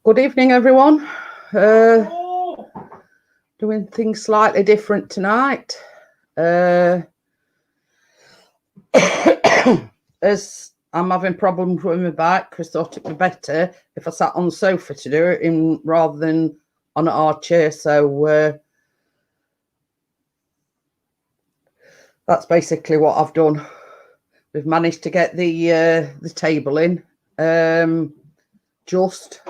Good evening, everyone. Doing things slightly different tonight. As I'm having problems with my back, Chris thought it'd be better if I sat on the sofa to do it rather than on an hard chair. So that's basically what I've done. We've managed to get the table in. Just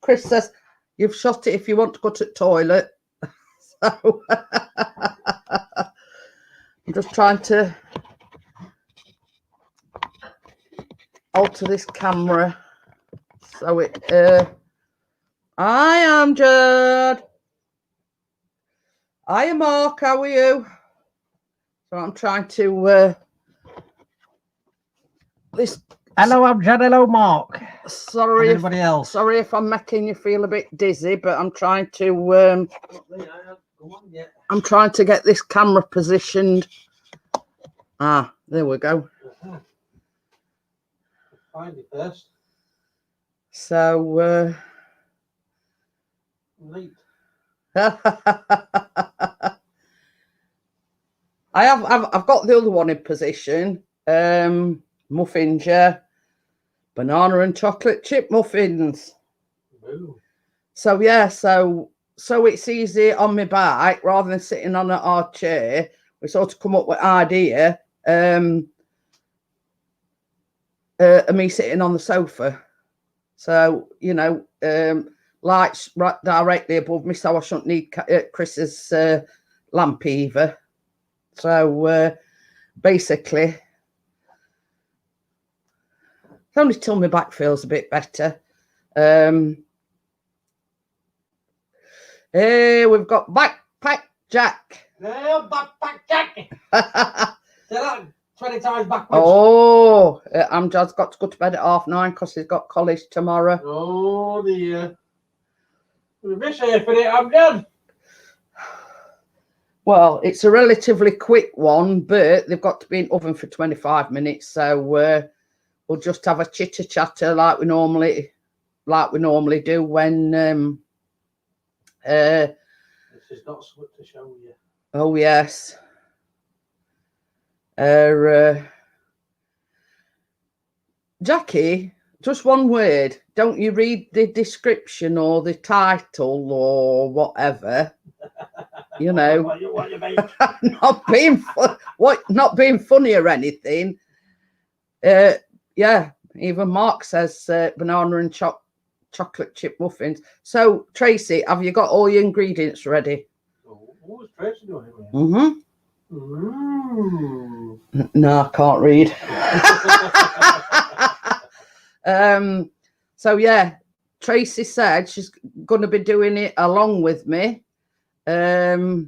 Chris says you've shot it if you want to go to the toilet. So I'm just trying to alter this camera so it I am Judd. I am Mark. How are you? So I'm trying to this. Hello, I'm Judd. Hello, Mark. Sorry, everybody else. Sorry if I'm making you feel a bit dizzy, but I'm trying to I'm trying to get this camera positioned. Ah, there we go. Find it first. So I've got the other one in position. Muffins, yeah. Banana and chocolate chip muffins. Ooh. So yeah, so it's easy on my back rather than sitting on an hard chair. We sort of come up with an idea. Me sitting on the sofa. So, you know, lights right directly above me, so I shouldn't need Chris's lamp either. So basically, it's only till my back feels a bit better. Hey, we've got Backpack Jack. No, Backpack Jack. Say that 20 times backwards. Oh, Amjad's got to go to bed at 9:30 because he's got college tomorrow. Oh dear. We'll be safe for it, Amjad. Well, it's a relatively quick one, but they've got to be in oven for 25 minutes. So we'll just have a chitter chatter like we normally do when this is not something to show you. Oh yes. Jackie, just one word. Don't you read the description or the title or whatever? You know, what you mean? not being funny or anything. Yeah, even Mark says banana and chocolate chip muffins. So Tracy, have you got all your ingredients ready? Oh, is Tracy doing it? Mm-hmm. Mm. No, I can't read. So yeah, Tracy said she's going to be doing it along with me. Oh,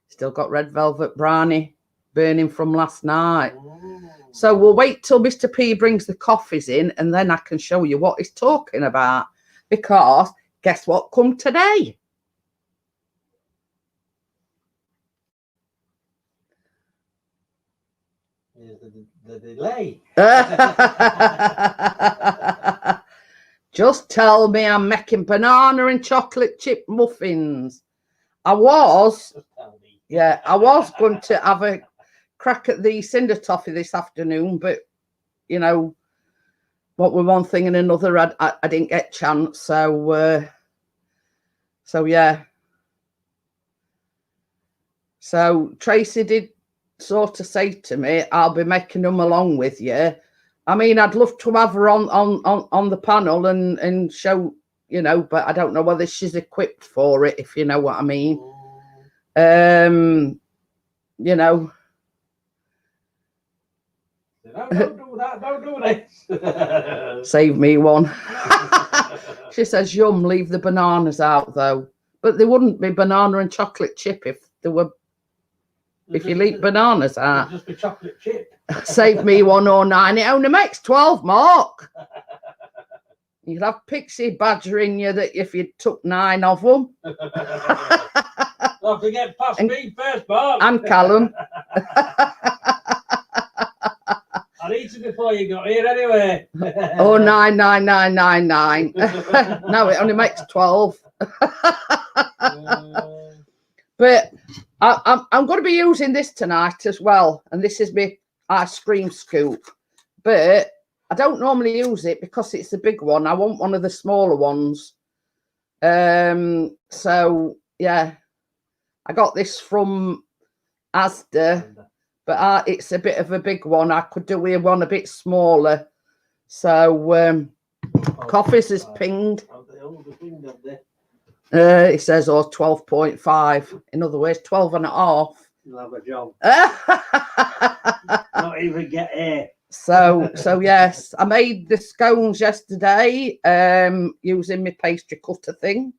still got red velvet brownie burning from last night. So we'll wait till Mr. P brings the coffees in and then I can show you what he's talking about. Because guess what come today? The delay. Just tell me I'm making banana and chocolate chip muffins. I was going to have a crack at the cinder toffee this afternoon, but you know, what with one thing and another, I didn't get a chance. So yeah. So Tracy did sort of say to me, I'll be making them along with you. I mean, I'd love to have her on the panel and show, you know, but I don't know whether she's equipped for it, if you know what I mean. You know. Don't do that, don't do this. Save me one. She says, yum, leave the bananas out though. But there wouldn't be banana and chocolate chip if there were. If you leave bananas out. Just be chocolate chip. Save me 109. It only makes 12, Mark. You'd have Pixie badgering you that if you took 9 of them. I'll have to get past me first, Mark. And Callum. I I need it before you got here anyway. Oh, 99999. No, it only makes 12. But I'm going to be using this tonight as well. And this is my ice cream scoop. But I don't normally use it because it's a big one. I want one of the smaller ones. So, yeah. I got this from Asda. But it's a bit of a big one. I could do with one a bit smaller. So, Coffee's is pinged. It says, 12.5. In other words, 12 and a half. You'll have a job. Not even get here. So yes, I made the scones yesterday using my pastry cutter thing.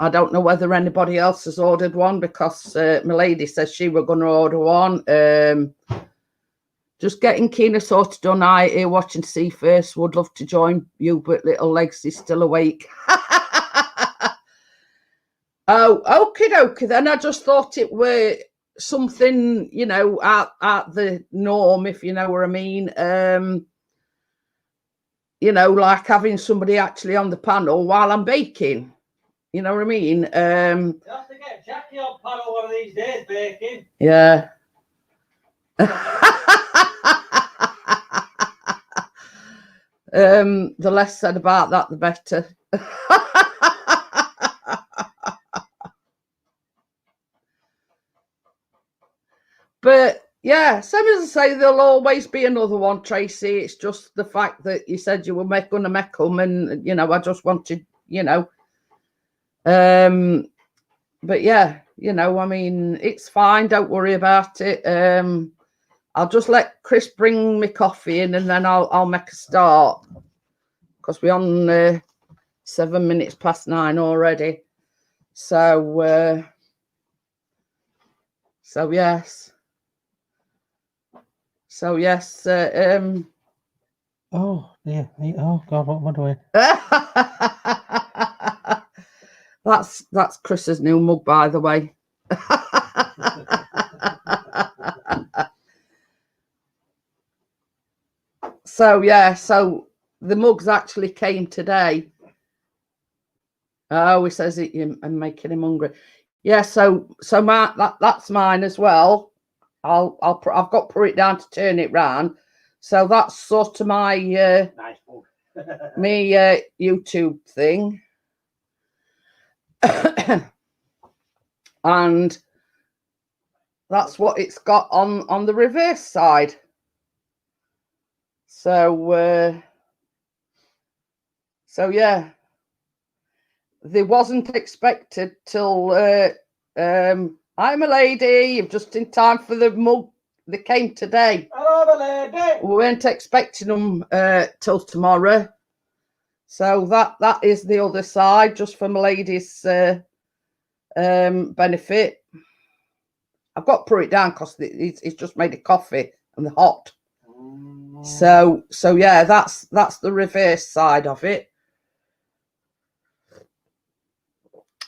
I don't know whether anybody else has ordered one because my lady says she were going to order one. Just getting keener sorted done. I here watching see first. Would love to join you, but little legs is still awake. Oh, okie dokie. Then I just thought it were something, you know, at the norm, if you know what I mean. You know, like having somebody actually on the panel while I'm baking. You know what I mean? You have to get Jackie on panel one of these days, baking. Yeah. The less said about that, the better. But yeah, same as I say, there'll always be another one, Tracy. It's just the fact that you said you were going to make them, and you know, I just wanted, you know. But yeah, you know, I mean, it's fine. Don't worry about it. I'll just let Chris bring me coffee in, and then I'll make a start because we're on 7 minutes past 9 already. So yes. So yes. Oh yeah. Oh God, what am I doing? That's Chris's new mug, by the way. So yeah, so the mugs actually came today. Oh, he says I'm making him hungry. Yeah, so that's mine as well. I've got to put it down to turn it round. So that's sort of my Nice mug. me YouTube thing. And that's what it's got on the reverse side. So yeah, they wasn't expected till I'm a lady. You're just in time for the mug. They came today. Hello, lady. We weren't expecting them till tomorrow. So that is the other side, just for my lady's benefit. I've got to put it down because it's just made a coffee and they're hot. So yeah, that's the reverse side of it.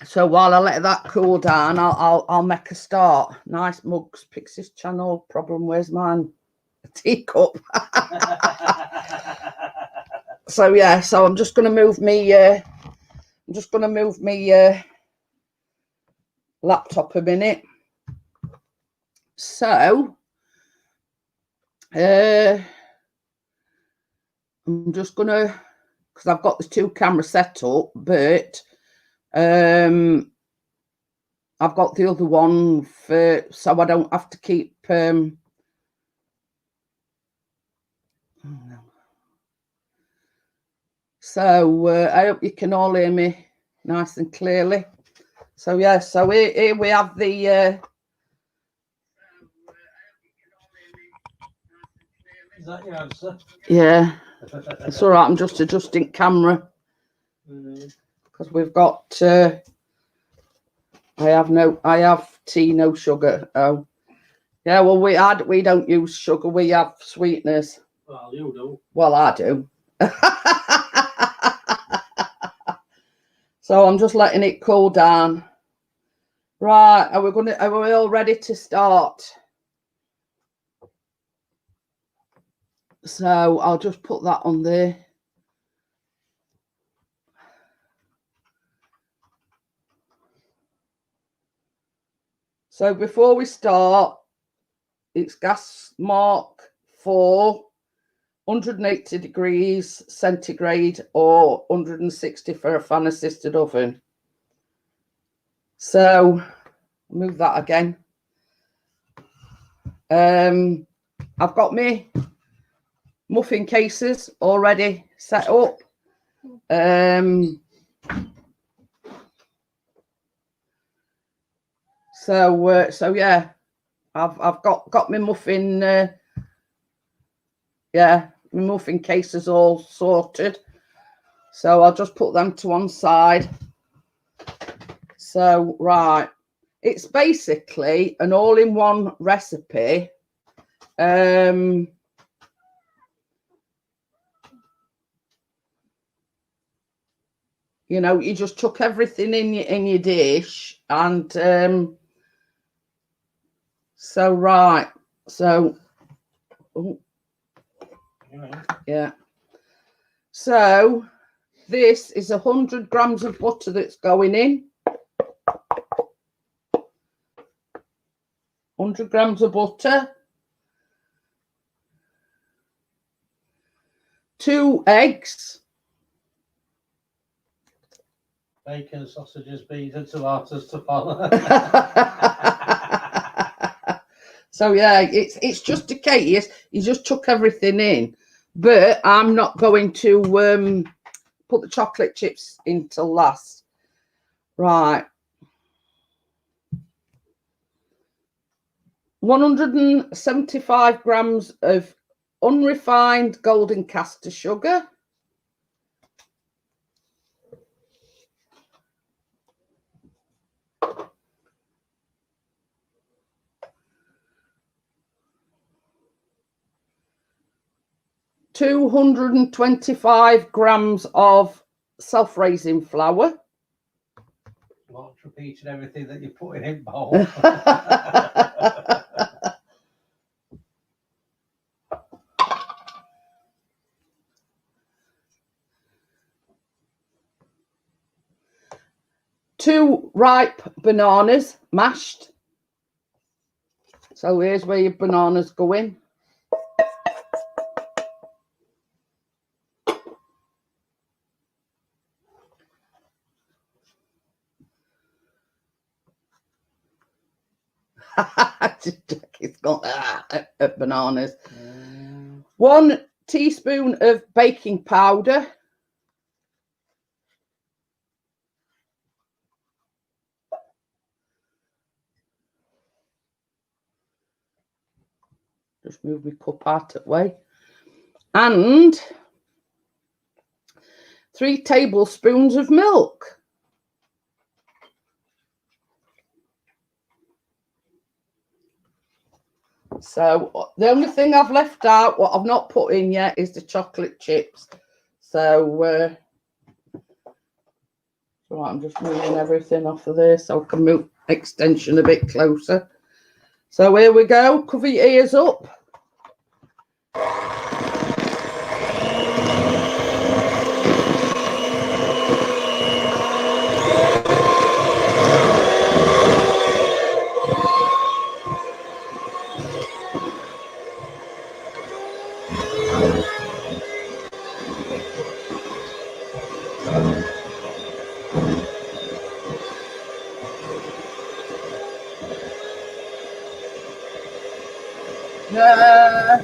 So while I let that cool down, I'll make a start. Nice mugs, Pixie's channel. Problem, where's mine? A teacup. So yeah, so I'm just gonna move me laptop a minute. So I'm just gonna, because I've got the 2 cameras set up, but I've got the other one so I don't have to keep so I hope you can all hear me nice and clearly. So yeah, so here we have the Is that your answer? Yeah, it's all right. I'm just adjusting camera because we've got I have tea, no sugar. Oh yeah, well we don't use sugar, we have sweeteners. Well, you do. Well, I do. So I'm just letting it cool down. Right, are we all ready to start? So I'll just put that on there. So before we start, it's gas mark 4, 180 degrees centigrade or 160 for a fan assisted oven. So move that again. I've got my muffin cases already set up. So yeah, I've got my muffin my muffin cases all sorted. So I'll just put them to one side. So right, it's basically an all-in-one recipe. You know, you just chuck everything in your dish, and so right, so yeah. So this is 100 grams of butter that's going in. 100 grams of butter. 2 eggs. Bacon, sausages, beans, and tomatoes to follow. So yeah, it's just a case. You just chuck everything in, but I'm not going to put the chocolate chips in till last. Right. 175 grams of unrefined golden caster sugar. 225 grams of self-raising flour. Not repeating everything that you're putting in bowl. Two ripe bananas, mashed. So here's where your bananas go in. It's got bananas. 1 teaspoon of baking powder. Just move my cup out of the way. And 3 tablespoons of milk. So the only thing I've left out, what I've not put in yet, is the chocolate chips. So right, I'm just moving everything off of there so I can move extension a bit closer. So here we go. Cover your ears up. Yeah.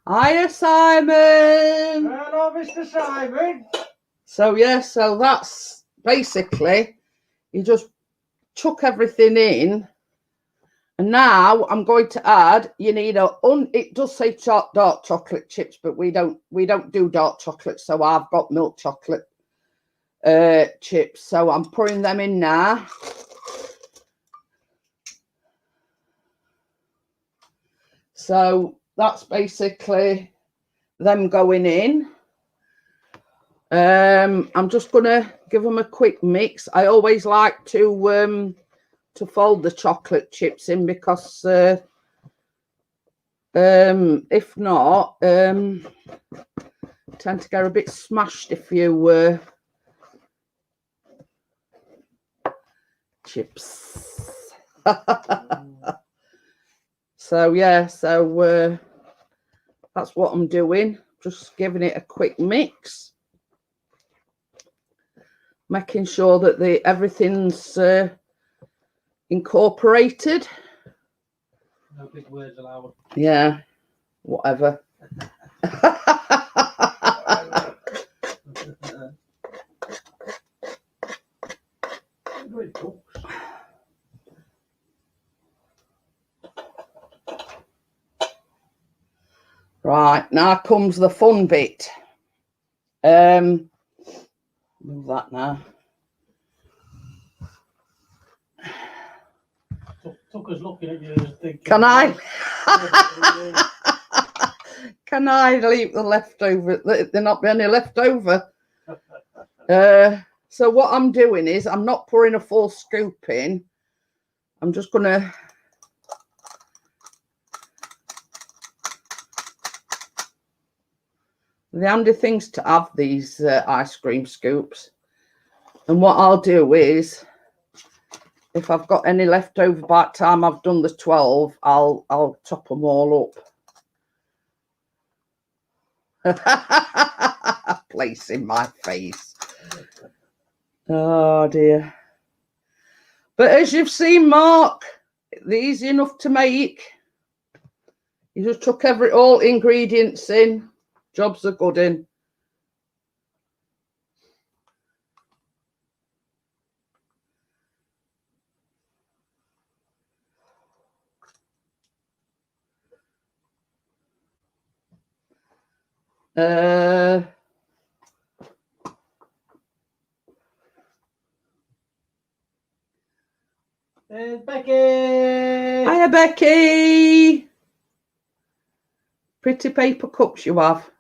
Hiya, Simon. Hello, Mr. Simon. So yeah, so that's basically, you just chuck everything in. And now I'm going to add, you need it does say dark chocolate chips, but we don't do dark chocolate. So I've got milk chocolate chips. So I'm pouring them in now. So that's basically them going in. I'm just gonna give them a quick mix. I always like to fold the chocolate chips in because if not, tend to get a bit smashed if you chips. So yeah, so that's what I'm doing. Just giving it a quick mix, making sure that everything's incorporated. No big words allowed. Yeah, whatever. Right, now comes the fun bit. Move that now. Tucker's looking at you and thinking, Can I? Can I leave the leftover? There not be any left over. So what I'm doing is I'm not pouring a full scoop in. I'm just gonna the handy things to have these ice cream scoops. And what I'll do is, if I've got any left over by the time I've done the 12, I'll top them all up. Place in my face. Oh dear. But as you've seen, Mark, they're easy enough to make. You just chuck all ingredients in. Job's a good in. There's Becky. Hiya, Becky. Pretty paper cups you have.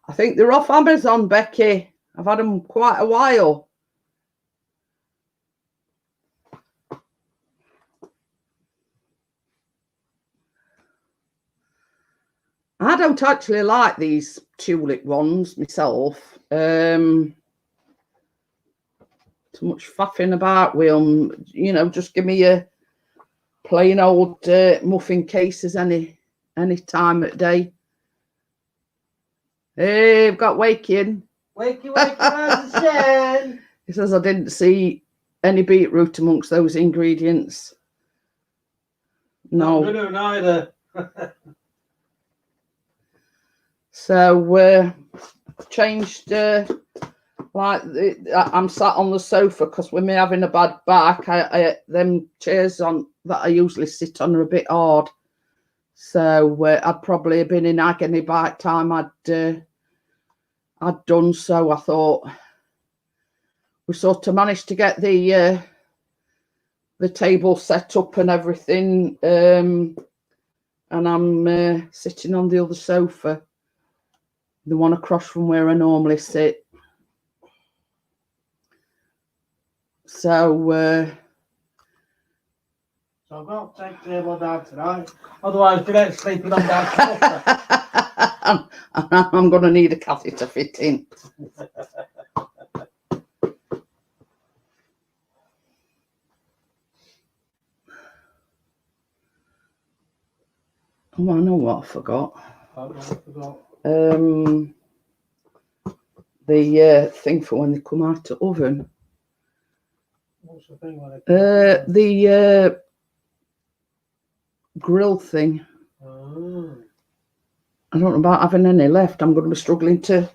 I think they're off Amazon, Becky. I've had them quite a while. I don't actually like these tulip ones myself. Too much faffing about with them. You know, just give me a plain old muffin cases any time of day. Hey, I've got Waking. Wakey, how's the Shen? He says I didn't see any beetroot amongst those ingredients. No. No, neither. So changed like I'm sat on the sofa because with me having a bad back, I them chairs on that I usually sit on are a bit hard. So I'd probably have been in agony by the time I'd done. So I thought we sort of managed to get the table set up and everything, and I'm sitting on the other sofa, the one across from where I normally sit. So So I've got to take the table down tonight. Otherwise, Jeanette's sleeping on that sofa. I'm going to need a catheter fit in. Oh, I know what I forgot. The thing for when they come out of oven. What's the thing? The grill thing. Oh. I don't know about having any left. I'm going to be struggling to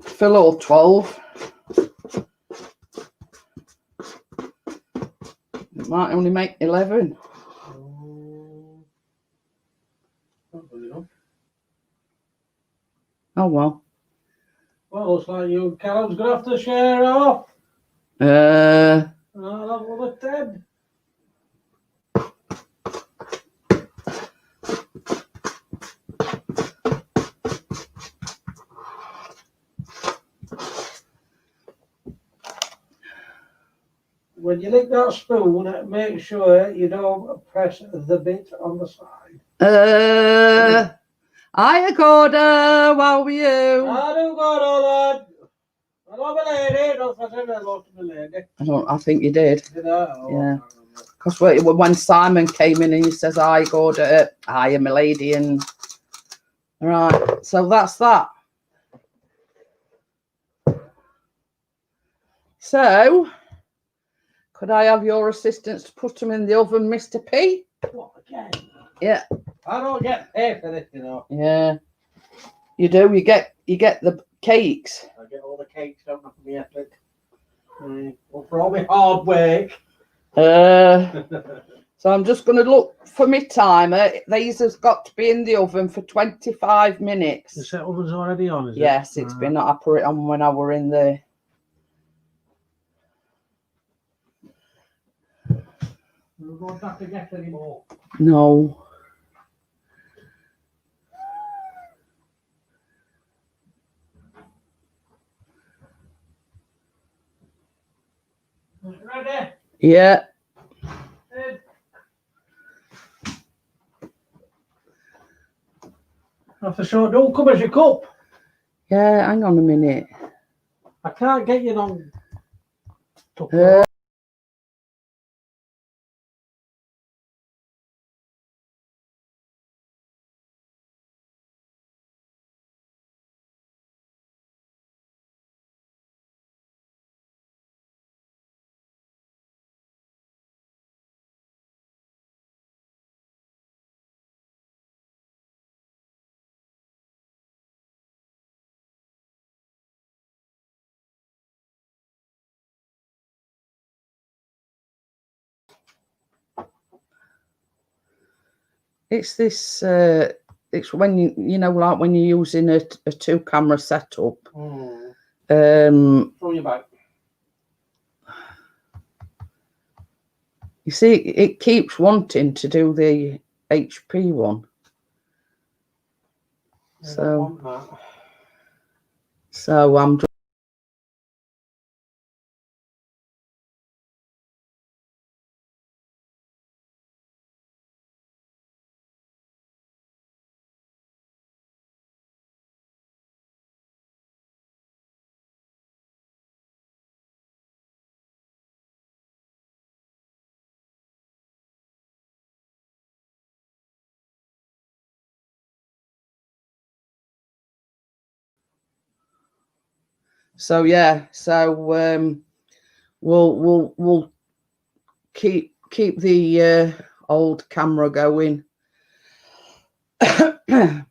fill all 12. It might only make 11. Not good enough. Oh well. Well, looks like you and Callum's gonna have to share off. I'll have another 10. When you lick that spoon, make sure you don't press the bit on the side. Hiya, Gordo. How are you? I do got all that. Hello, my lady. Don't say hello to my lady. I think you did. Did I? Oh, Yeah. Because when Simon came in and he says, "Hi, Gordo. Hiya, my lady," and right. So that's that. So, could I have your assistance to put them in the oven, Mr. P? What again? Yeah. I don't get paid for this, you know. Yeah. You do. You get the cakes. I get all the cakes, don't have to be effort. Well, for all my hard work. So I'm just going to look for my timer. These has got to be in the oven for 25 minutes. The set oven's already on, is it? Yes, it's been. I put it on when I were in there. We don't have to get any more. No. Ready? Yeah. After short, don't come as your cup. Yeah, hang on a minute. I can't get you on. It's this. It's when you know, like when you're using a 2-camera setup. Throw your back. You see, it keeps wanting to do the HP one. So I'm just. So yeah, so we'll keep the old camera going. I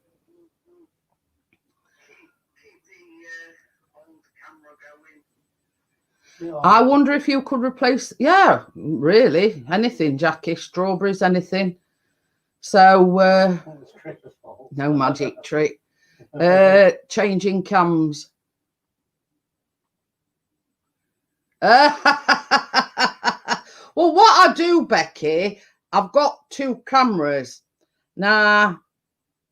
wonder if you could replace, yeah, really, anything, Jackie, strawberries, anything. So no magic trick. Changing cams. Well, what I do, Becky, I've got 2 cameras. Now,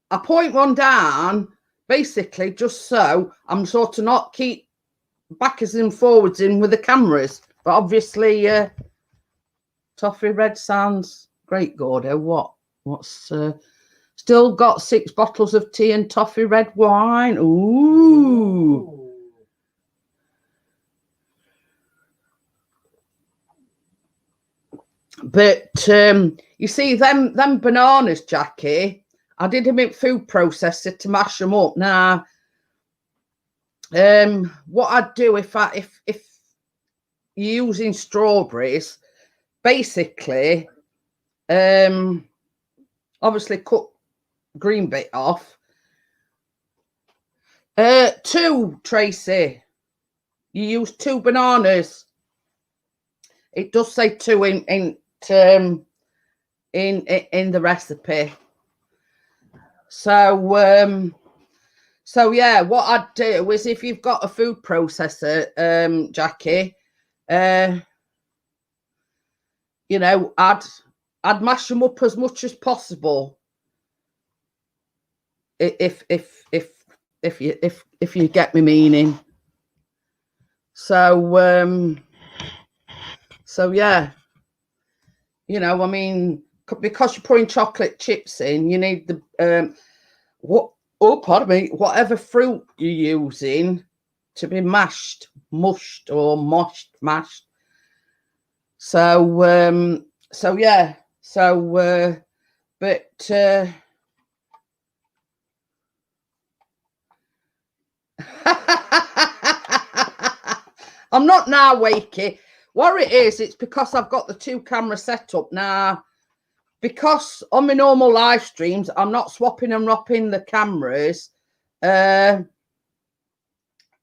I point one down, basically, just so I'm sort of not keep backwards and forwards in with the cameras. But obviously, toffee red sounds great, Gordo. What's still got 6 bottles of tea and toffee red wine. Ooh. But you see, them bananas, Jackie, I did them in food processor to mash them up. Now, what I'd do if you're using strawberries, basically, obviously cut green bit off. 2, Tracy. You use 2 bananas. It does say 2 in in the recipe. So so yeah, what I'd do is, if you've got a food processor, Jackie, you know, I'd mash them up as much as possible. If you get me meaning. So so yeah, you know, I mean, because you're putting chocolate chips in, you need the pardon me, whatever fruit you're using to be mushed or mashed. So so yeah, so but I'm not now, Wakey. What it is, it's because I've got the 2 camera set up now. Because on my normal live streams, I'm not swapping and wrapping the cameras. I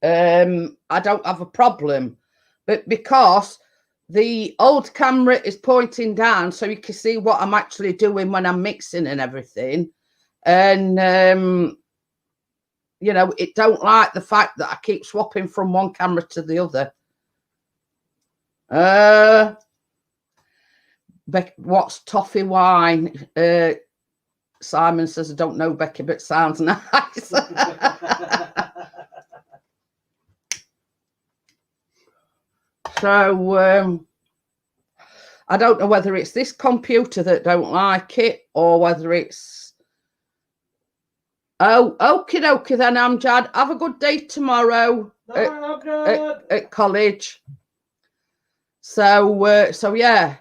don't have a problem. But because the old camera is pointing down, so you can see what I'm actually doing when I'm mixing and everything. And you know, it don't like the fact that I keep swapping from one camera to the other. What's toffee wine? Simon says, I don't know, Becky, but it sounds nice. So I don't know whether it's this computer that don't like it, or whether it's okie dokie then, Amjad. Have a good day tomorrow at college. So so yeah,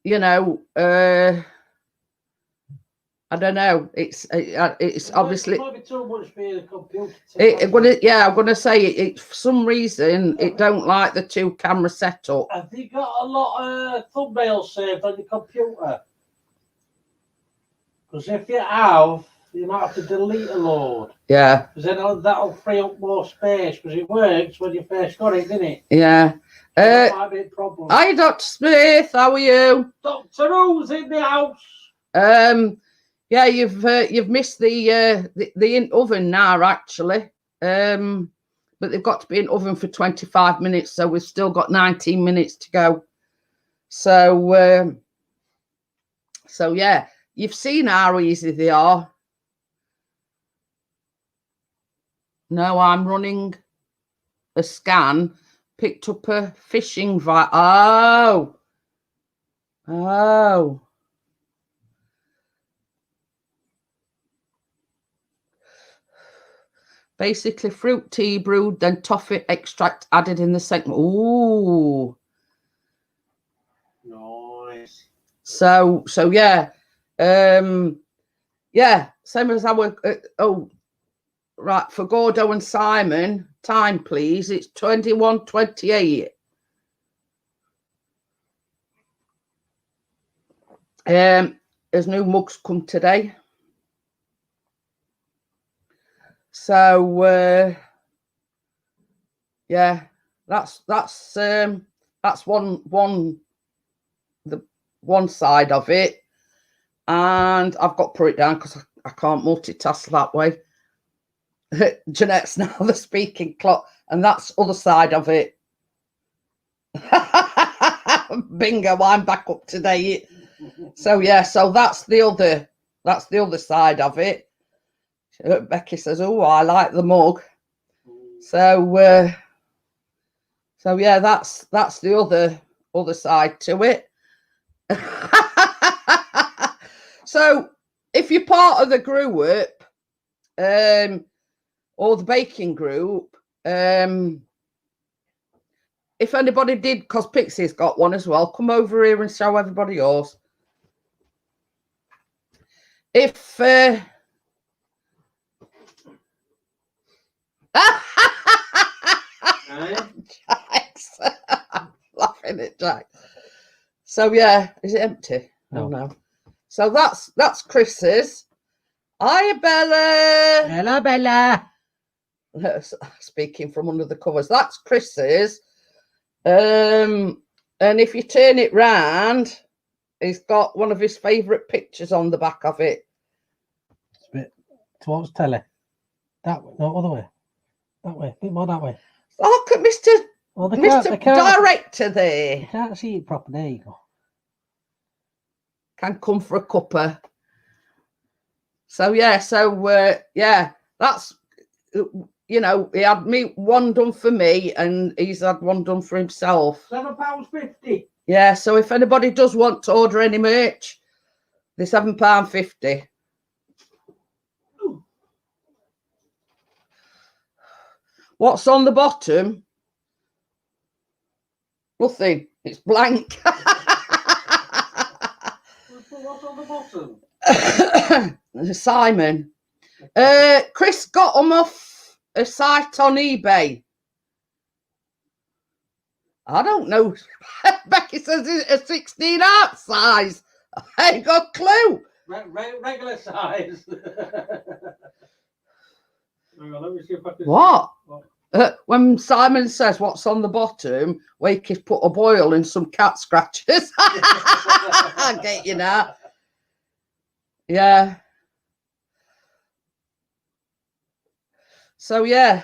you know, I don't know. It's obviously. It might be too much for the computer. Yeah, I'm gonna say it. For some reason, it don't like the 2 camera setup. Have you got a lot of thumbnails saved on your computer? Because if you have, you might have to delete a load. Yeah. Because then that'll free up more space. Because it works when you first got it, didn't it? Yeah. That might be a problem. Hi, Dr. Smith. How are you? Dr. Who's in the house? Yeah, you've missed the oven now, actually. But they've got to be in oven for 25 minutes, so we've still got 19 minutes to go. So so yeah, you've seen how easy they are. No, I'm running a scan, picked up a fishing vise. Oh. Basically, fruit tea brewed, then toffee extract added in the segment. Ooh. Nice. So yeah. Yeah, same as our right, for Gordo and Simon, time please. It's 21:28. There's new mugs come today. So yeah, that's one side of it, and I've got to put it down because I can't multitask that way. Jeanette's now the speaking clock, and that's other side of it. Bingo, I'm back up to date. So yeah, so that's the other side of it. Becky says, "Oh, I like the mug." So so yeah, that's the other side to it. So if you're part of the group, or the baking group, if anybody did, because Pixie's got one as well, come over here and show everybody yours. If I'm laughing at Jack. So yeah, is it empty? No. Oh no. So that's Chris's. Hiya, Bella. Hello, Bella. Speaking from under the covers, that's Chris's. And if you turn it round, he's got one of his favourite pictures on the back of it. It's a bit towards telly. That way, no, other way. That way, a bit more that way. Look at Mr. Well, Mr. Director there. You can't see it proper. There you go. Can come for a cuppa. So yeah, that's, you know, he had one done for me, and he's had one done for himself. £7.50. Yeah, so if anybody does want to order any merch, they're £7.50. What's on the bottom? Nothing. It's blank. What's on the bottom? Simon. Chris got them off a site on eBay. I don't know. Becky says it's a 16 ounce size. I ain't got a clue. Regular size. Hang on, let me see if I can. What? When Simon says what's on the bottom, Wakey's put a boil and some cat scratches. I get you now. Yeah. So yeah,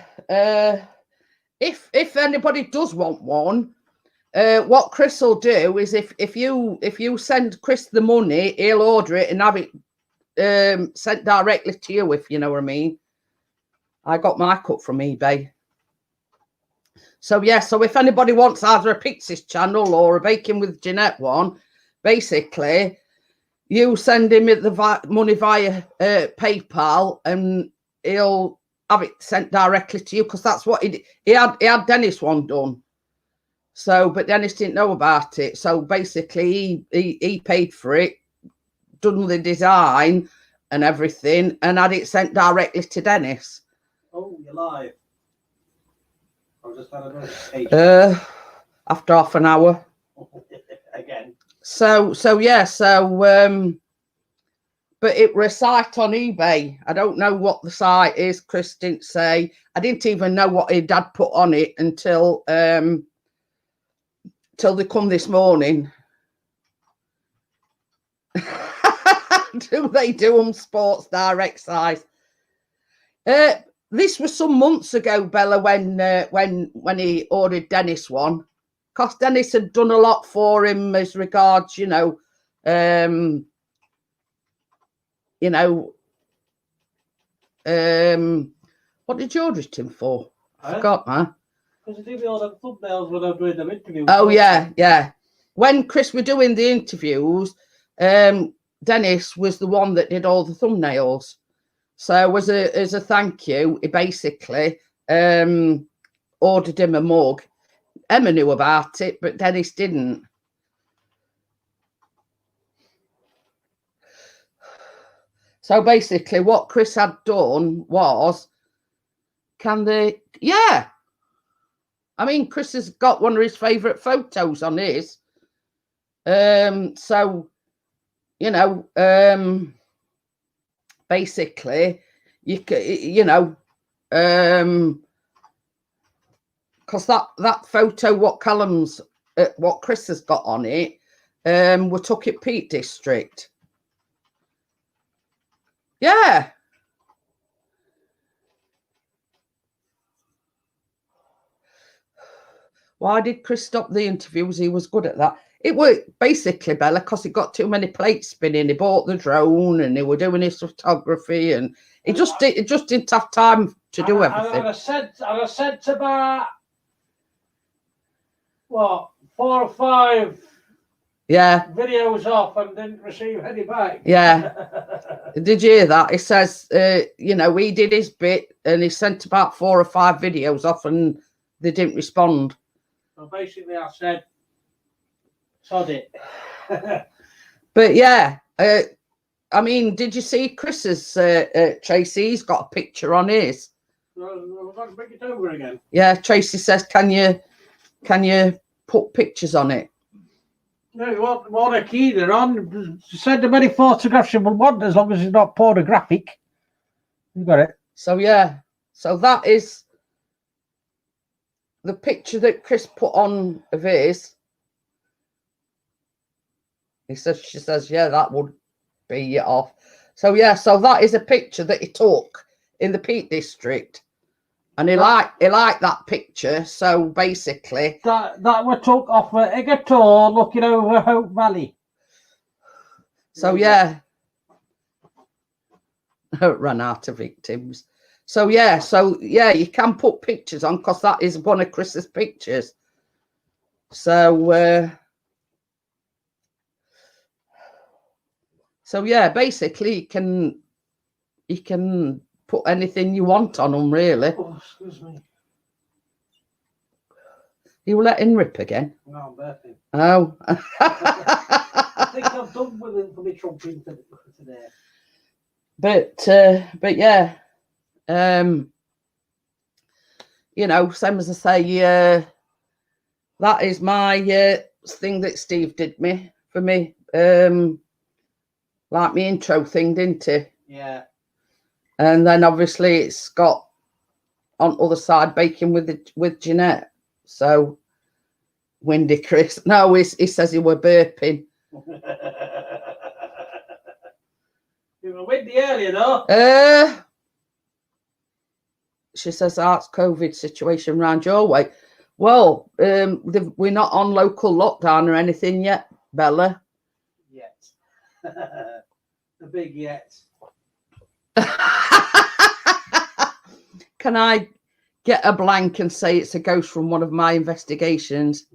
if anybody does want one, what Chris will do is if you send Chris the money, he'll order it and have it sent directly to you, if you know what I mean. I got my cut from eBay. So yeah, so if anybody wants either a Pixies channel or a Baking with Jeanette one, basically you send him the money via PayPal and he'll have it sent directly to you, because that's what he had Dennis one done. So, but Dennis didn't know about it. So basically he paid for it, done the design and everything, and had it sent directly to Dennis. Oh, you're live. I've just had a notification. After half an hour. Again. So but it was a site on eBay. I don't know what the site is. Chris didn't say. I didn't even know what his dad put on it until till they come this morning. Do they do them Sports Direct size? This was some months ago, Bella, when he ordered Dennis one, because Dennis had done a lot for him as regards, what did you order it him for? I forgot, huh? Because he did all the thumbnails when I was doing the interviews. Oh yeah. When Chris were doing the interviews, Dennis was the one that did all the thumbnails. So as a thank you, he basically ordered him a mug. Emma knew about it, but Dennis didn't. So basically what Chris had done was, yeah. I mean, Chris has got one of his favourite photos on his. So, basically, because that photo, what Chris has got on it, were took at Peak District. Yeah. Why did Chris stop the interviews? He was good at that. It worked basically, Bella, because he got too many plates spinning. He bought the drone and they were doing his photography, and he just didn't have time to do everything. I said to about 4 or 5 videos off and didn't receive any back. Yeah. Did you hear that? He says, he did his bit and he sent about 4 or 5 videos off and they didn't respond. So basically I said, sod it. But yeah, I mean, did you see Chris's, Tracy? He's got a picture on his. I've got to bring it over again. Yeah, Tracy says, can you put pictures on it? No, you want a key they're on. Send them any photographs you want, as long as it's not pornographic. You got it. So yeah, so that is the picture that Chris put on of his, she says, yeah, that would be it off. So yeah, so that is a picture that he took in the Peak District, and he liked that picture. So basically, that we took off a Egertor looking over Hope Valley. So yeah, ran out of victims. So yeah, you can put pictures on because that is one of Chris's pictures. So yeah, basically you can put anything you want on them, really. Oh, excuse me. You were letting rip again? No, I'm burping. Oh. I think I'm done with it for me trumping today. But yeah, you know, same as I say, that is my thing that Steve did for me. Like my intro thing, didn't it? Yeah. And then obviously it's got on other side baking with Jeanette. So Windy Chris. No, he says he were burping. You were windy earlier, though. She says that's COVID situation round your way. Well, we're not on local lockdown or anything yet, Bella. Yet. The big yet. Can I get a blank and say it's a ghost from one of my investigations?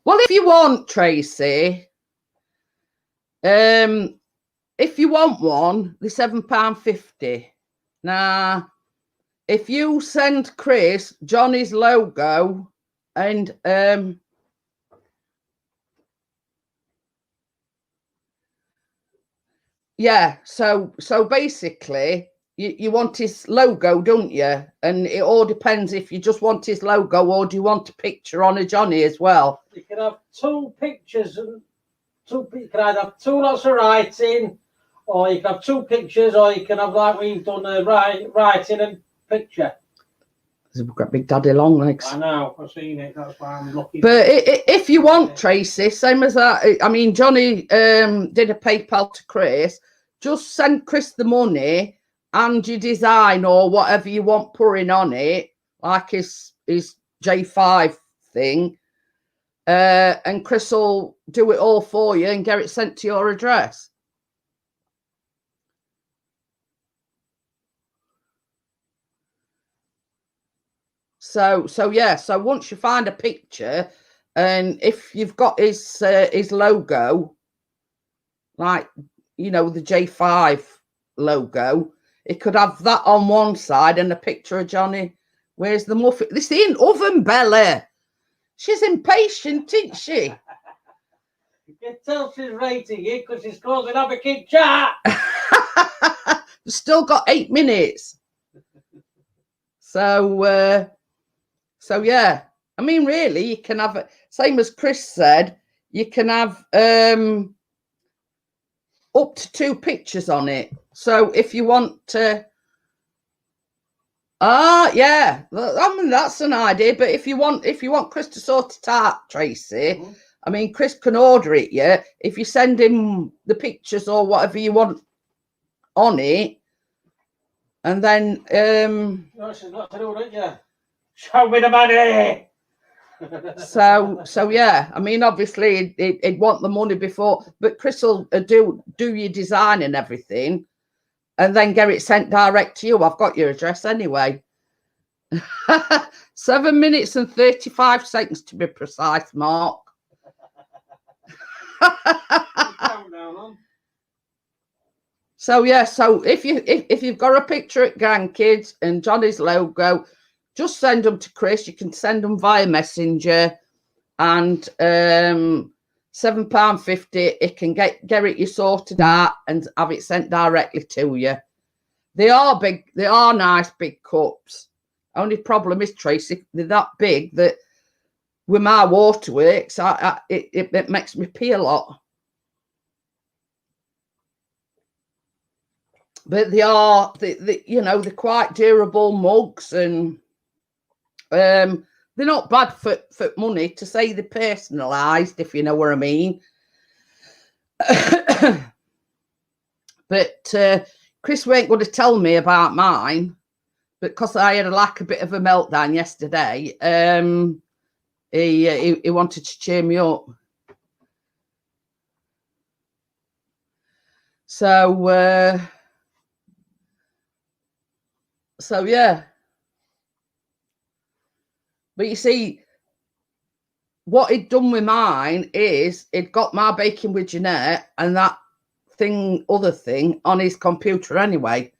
Well, if you want, Tracy, if you want one, they're £7.50. Now, if you send Chris Johnny's logo and yeah, so basically you want his logo, don't you? And it all depends if you just want his logo or do you want a picture on a Johnny as well. You can have two pictures and you can either have two lots of writing, or you can have two pictures, or you can have like we've done writing and picture. We've got big daddy long legs. I know, I've seen it. That's why I'm looking. But if you want, Tracy, same as that. I mean, Johnny did a PayPal to Chris. Just send Chris the money and your design or whatever you want pouring on it, like his J5 thing. And Chris will do it all for you and get it sent to your address. So yeah, so once you find a picture, and if you've got his logo, like, you know, the J5 logo, it could have that on one side and a picture of Johnny. Where's the muffin? This ain't oven, Bella. She's impatient, isn't she? You can tell she's rating it because she's causing up a kick chat. Still got 8 minutes. So yeah, I mean, really, you can have it. Same as Chris said, you can have up to 2 pictures on it. So if you want to, yeah, I mean, that's an idea. But if you want Chris to sort it out, Tracy, I mean, Chris can order it. Yeah, if you send him the pictures or whatever you want on it, and then No, she's got to do it, yeah. Show me the money. So yeah, I mean, obviously it'd want the money before, but Chris will do your design and everything, and then get it sent direct to you. I've got your address anyway. 7 minutes and 35 seconds to be precise, Mark. So yeah, so if you've got a picture at grandkids and Johnny's logo, just send them to Chris. You can send them via Messenger, and £7.50. It can get it you sorted out and have it sent directly to you. They are big. They are nice big cups. Only problem is, Tracy, they're that big that with my waterworks, it makes me pee a lot. But they are, you know, they're quite durable mugs, and they're not bad for money. To say they're personalised, if you know what I mean. But Chris weren't going to tell me about mine, because I had like a bit of a meltdown yesterday. He wanted to cheer me up. So yeah. But you see, what he'd done with mine is he'd got my baking with Jeanette and that other thing on his computer anyway.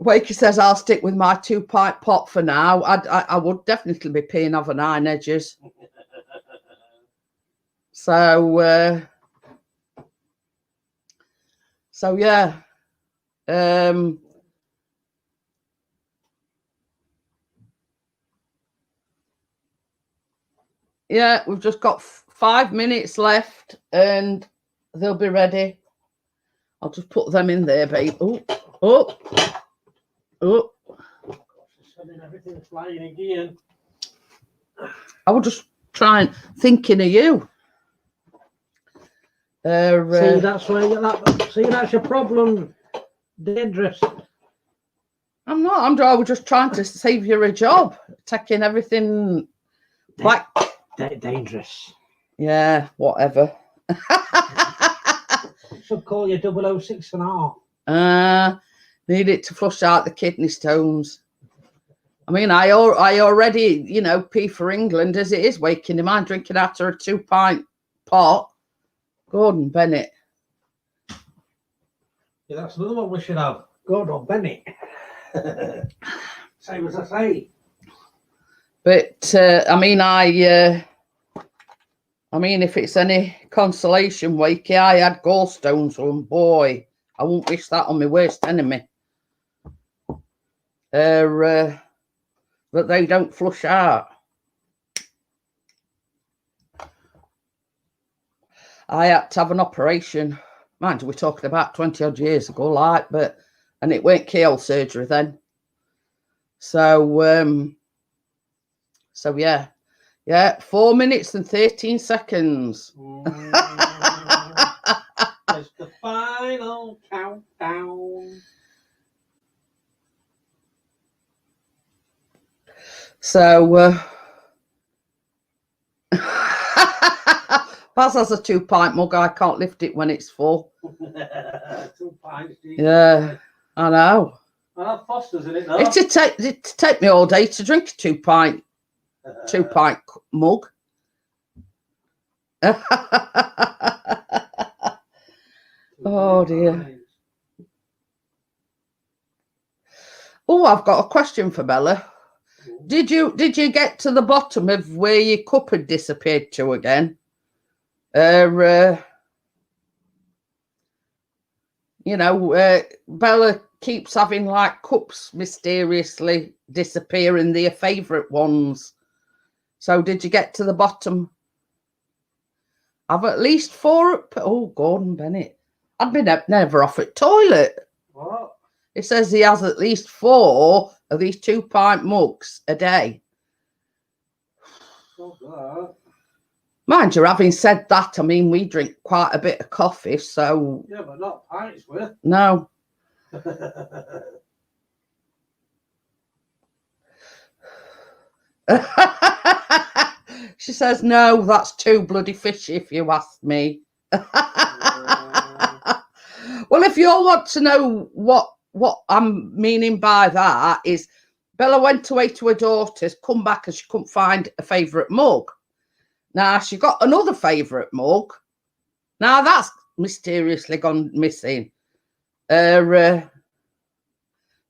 Wakey says I'll stick with my 2-pint pot for now. I would definitely be peeing over 9 edges. So yeah. Yeah, we've just got 5 minutes left and they'll be ready. I'll just put them in there, babe. Oh. Everything's flying again. I was just trying, thinking of you. See, that's where you that. See, that's your problem, dangerous. I'm not. I was just trying to save you a job, taking everything like dangerous. Yeah, whatever. Should call you 006.5. Need it to flush out the kidney stones. I mean, I already, you know, pee for England as it is, waking him. I'm drinking out of a 2-pint pot. Gordon Bennett. Yeah, that's another one we should have. Gordon Bennett. Same as I say. But I mean, if it's any consolation, Wakey, I had gallstones, and boy, I won't wish that on my worst enemy. But they don't flush out. I had to have an operation. Mind you, we're talking about 20 odd years ago, and it weren't keyhole surgery then. So yeah, 4 minutes and 13 seconds. It's the final countdown. So Baz has a 2-pint mug. I can't lift it when it's full. 2 pints. Yeah, I know. I have Foster's in it though. It'd take me all day to drink a 2-pint mug. Oh dear. Oh, I've got a question for Bella. Did you get to the bottom of where your cup had disappeared to again? You know, Bella keeps having like cups mysteriously disappearing, their favourite ones. So did you get to the bottom? I've at least 4. Oh, Gordon Bennett. I'd been never off at toilet. What? It says he has at least 4 of these 2-pint mugs a day. Mind you, having said that, I mean, we drink quite a bit of coffee, so... Yeah, but not pints worth. No. She says, no, that's too bloody fishy if you ask me. Well, if you all want to know what I'm meaning by that is Bella went away to her daughter's, come back and she couldn't find a favourite mug. Now, she got another favourite mug. Now, that's mysteriously gone missing.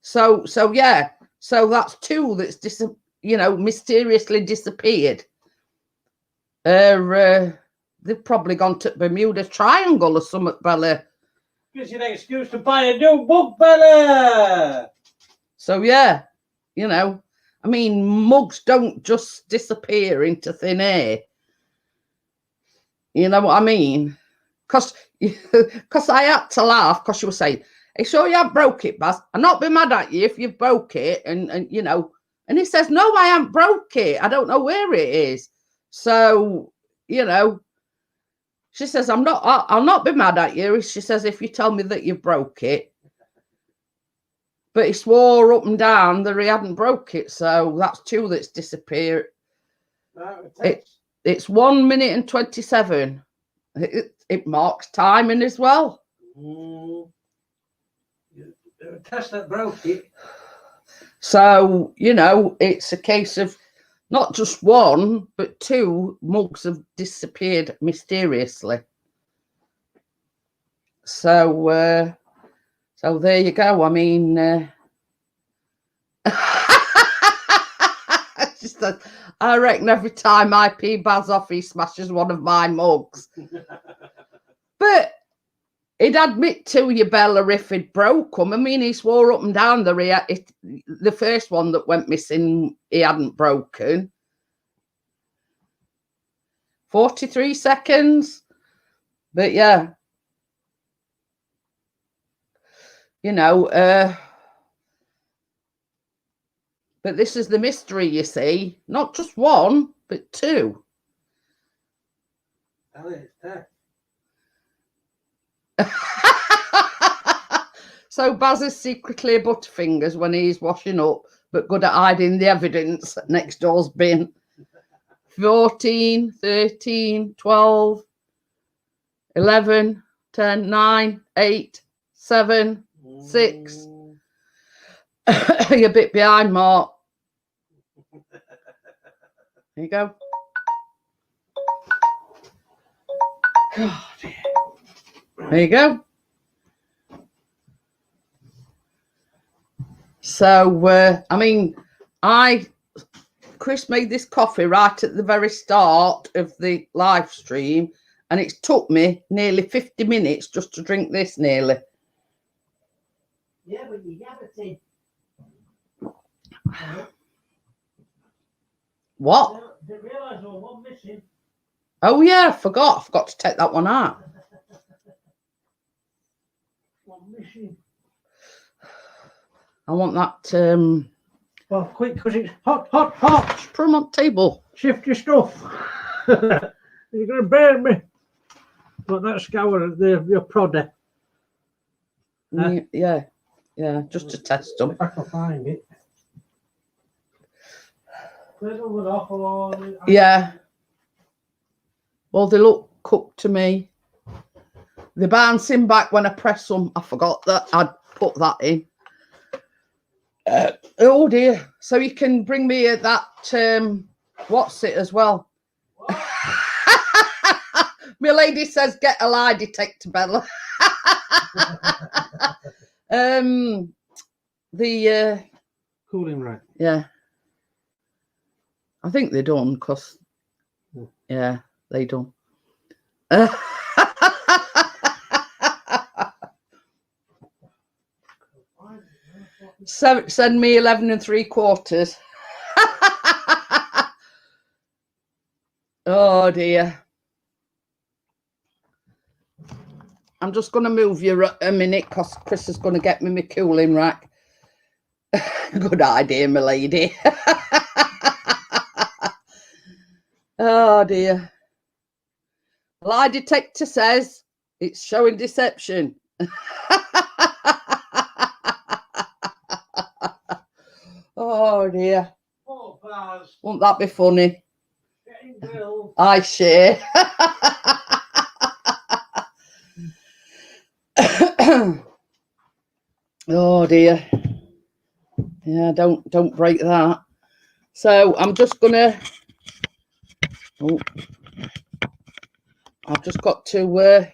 So yeah. So that's 2 that's, mysteriously disappeared. They've probably gone to Bermuda Triangle or something, Bella. Gives you an excuse to buy a new mug, Bella. So, yeah, I mean, mugs don't just disappear into thin air. You know what I mean? Because I had to laugh because she was saying, "Hey, sure you have broke it, Baz? I'll not be mad at you if you've broke it." And you know, and he says, "No, I haven't broke it. I don't know where it is." So, you know, she says, I'll not be mad at you. She says, if you tell me that you broke it. But he swore up and down that he hadn't broke it. So that's two that's disappeared. It's 1 minute and 27. It marks timing as well. Test that broke it. So, you know, it's a case of not just one, but two mugs have disappeared mysteriously. So, so there you go. I mean, just I reckon every time I pee Baz off, he smashes one of my mugs. But he'd admit to you, Bella, if he'd broke them. I mean, he swore up and down the first one that went missing, he hadn't broken. 43 seconds. But yeah, you know, but this is the mystery, you see. Not just one, but two. So Baz is secretly a butterfingers when he's washing up, but good at hiding the evidence next door's bin. 14, 13, 12, 11, 10, 9, 8, 7, 6. You're a bit behind, Mark. There you go. There you go. So, I mean, Chris made this coffee right at the very start of the live stream, and it's took me nearly 50 minutes just to drink this nearly. Yeah, but you have it in. What? Didn't realise there was one missing. Oh yeah, I forgot to take that one out. One missing. I want that. Well, quick, because it's hot, hot, hot. Just put them on the table. Shift your stuff. You're going to burn me. But that skewer, your prodder. Yeah, just to test them. I can find it. Yeah. Well, they look cooked to me. They're bouncing back when I press them. I forgot that I'd put that in. Oh dear. So you can bring me that what's it as well? My lady says get a lie detector, Bella. The cooling rack. Yeah. I think they're done because yeah, they done. Send me 11 3/4. Oh dear. I'm just going to move you a minute because Chris is going to get me my cooling rack. Good idea, my lady. Oh dear. Lie detector says it's showing deception. Oh dear. Oh, Baz. Won't that be funny? Getting grilled. I share. Oh dear. Yeah, don't break that. So I'm just gonna I've just got to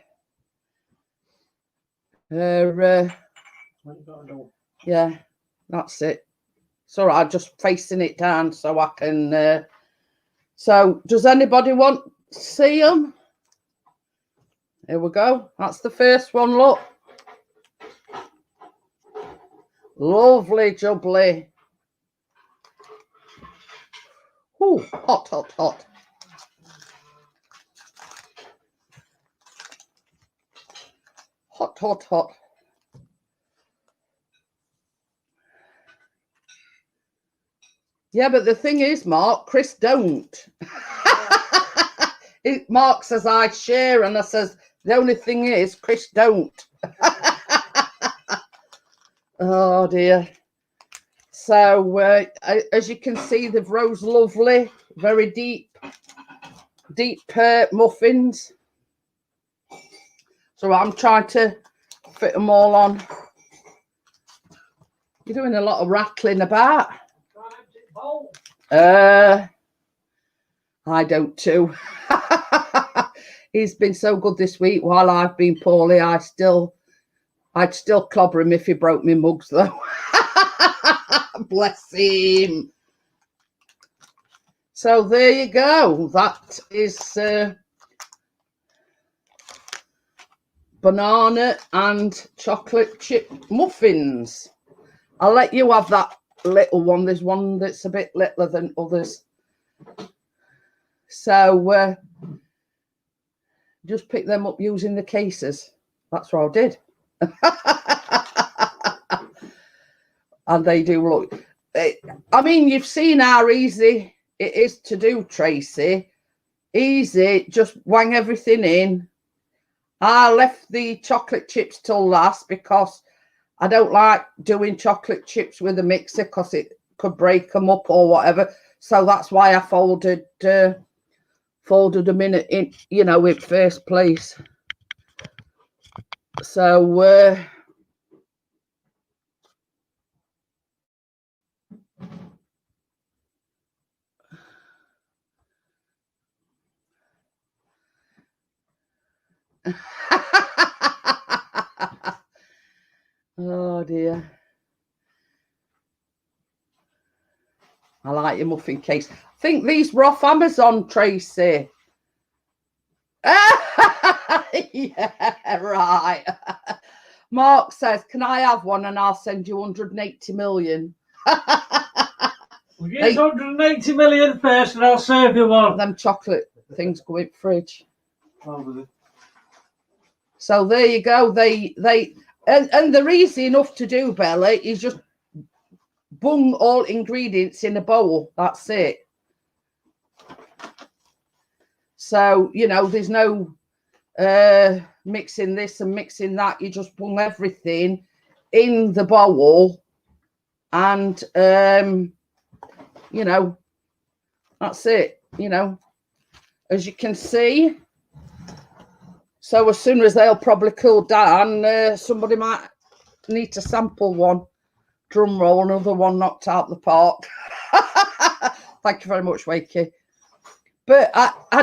yeah, that's it. It's all right, I'm just facing it down so I can so does anybody want to see them? Here we go. That's the first one, look. Lovely jubbly. Ooh, hot, hot, hot. Hot, hot, hot. Yeah, but the thing is, Mark, Chris don't. Mark says I share, and I says the only thing is Chris don't. Oh dear. So as you can see, they've rose lovely, very deep muffins. So I'm trying to fit them all on. You're doing a lot of rattling about. I don't too. He's been so good this week while I've been poorly. I'd still clobber him if he broke me mugs though. Bless him. So there you go. That is banana and chocolate chip muffins. I'll let you have that little one. There's one that's a bit littler than others. So just pick them up using the cases. That's what I did. And they do look. I mean, you've seen how easy it is to do, Tracy. Easy, just wang everything in. I left the chocolate chips till last because I don't like doing chocolate chips with a mixer because it could break them up or whatever. So that's why I folded them in, you know, in first place. So oh dear. I like your muffin cakes. I think these were off Amazon, Tracy. Yeah, right. Mark says, can I have one and I'll send you 180 million? We'll get 180 million first and I'll serve you one. Them chocolate things go in the fridge. So there you go. And they're easy enough to do, Bella. You just bung all ingredients in a bowl. That's it. So, you know, there's no mixing this and mixing that. You just bung everything in the bowl and, you know, that's it, you know, as you can see. So as soon as they'll probably cool down, somebody might need to sample one. Drum roll, another one knocked out the park. Thank you very much, Wakey. But I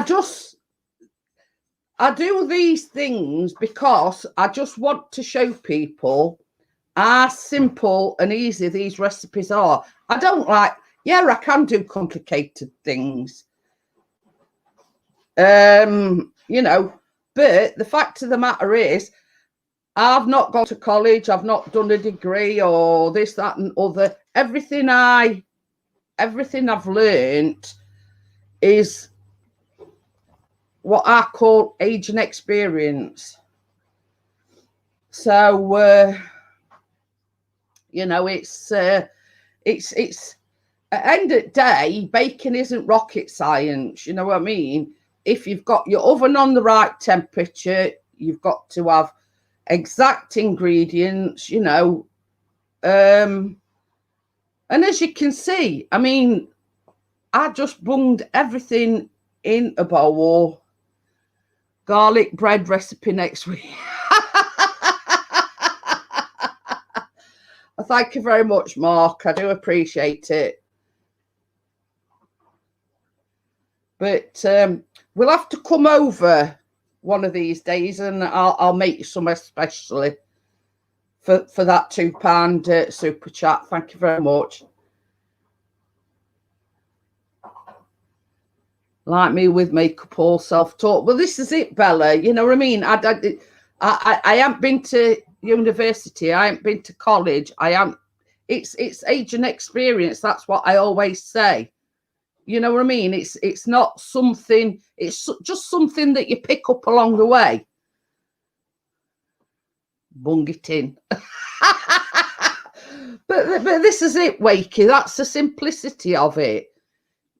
do these things because I just want to show people how simple and easy these recipes are. I don't like, yeah, I can do complicated things. You know, but the fact of the matter is, I've not gone to college, I've not done a degree or this, that, and other. Everything I've learned is what I call age and experience. So you know, it's at the end of the day, baking isn't rocket science, you know what I mean? If you've got your oven on the right temperature, you've got to have exact ingredients, you know. And as you can see, I mean, I just bunged everything in a bowl. Garlic bread recipe next week. Thank you very much, Mark. I do appreciate it. But we'll have to come over one of these days and I'll make you some especially for that £2 super chat. Thank you very much. Like me with makeup, all self-taught. Well, this is it, Bella. You know what I mean? I haven't been to university. I haven't been to college. It's age and experience. That's what I always say. You know what I mean? It's not something. It's just something that you pick up along the way. bung it in. But this is it, Wakey. That's the simplicity of it.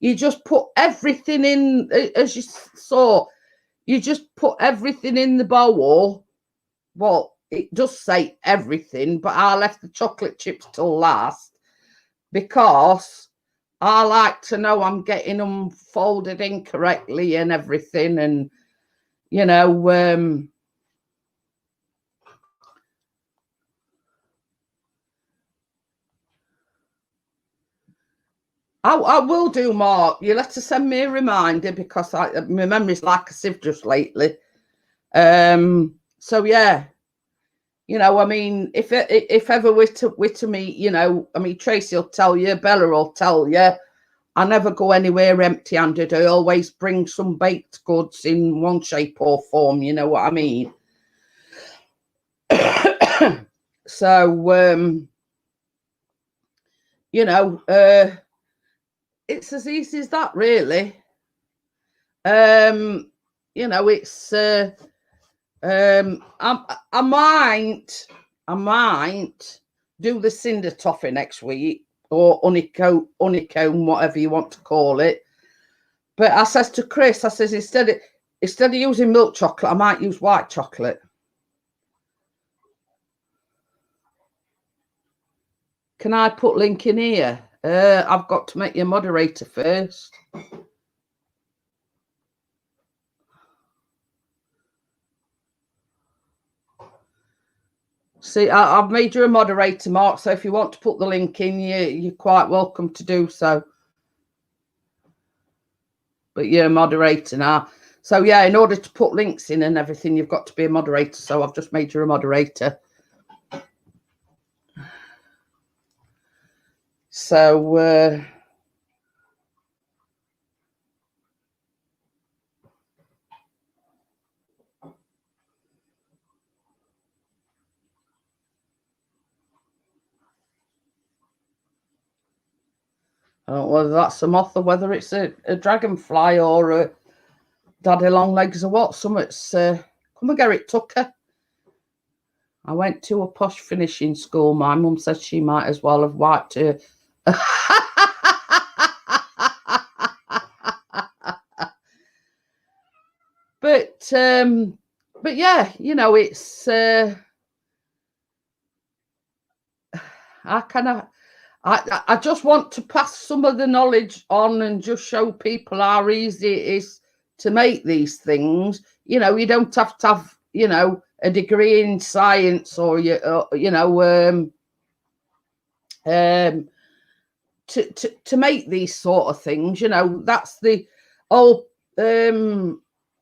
You just put everything in, as you saw, you just put everything in the bowl. Well, it does say everything, but I left the chocolate chips till last because I like to know I'm getting them folded in correctly and everything. And, you know, I will do more. You'll have to send me a reminder because my memory's like a sieve just lately. So yeah, you know, I mean, if ever we're to meet, you know, I mean, Tracy will tell you, Bella will tell you, I never go anywhere empty-handed. I always bring some baked goods in one shape or form. You know what I mean? So, you know, it's as easy as that, really. You know, it's I might do the cinder toffee next week, or honeycomb, whatever you want to call it. But I says to Chris, I says instead of using milk chocolate, I might use white chocolate. Can I put link in here? I've got to make you a moderator first. See, I've made you a moderator, Mark, so if you want to put the link in, you're quite welcome to do so. But you're a moderator now. So, yeah, in order to put links in and everything, you've got to be a moderator. So I've just made you a moderator. So, I don't know whether that's a moth or whether it's a dragonfly or a daddy long legs or what. Something's come and get it, Tucker. I went to a posh finishing school. My mum said she might as well have wiped her. But yeah, you know, it's I just want to pass some of the knowledge on and just show people how easy it is to make these things. You know, you don't have to have, you know, a degree in science or you know, to make these sort of things. You know, that's the whole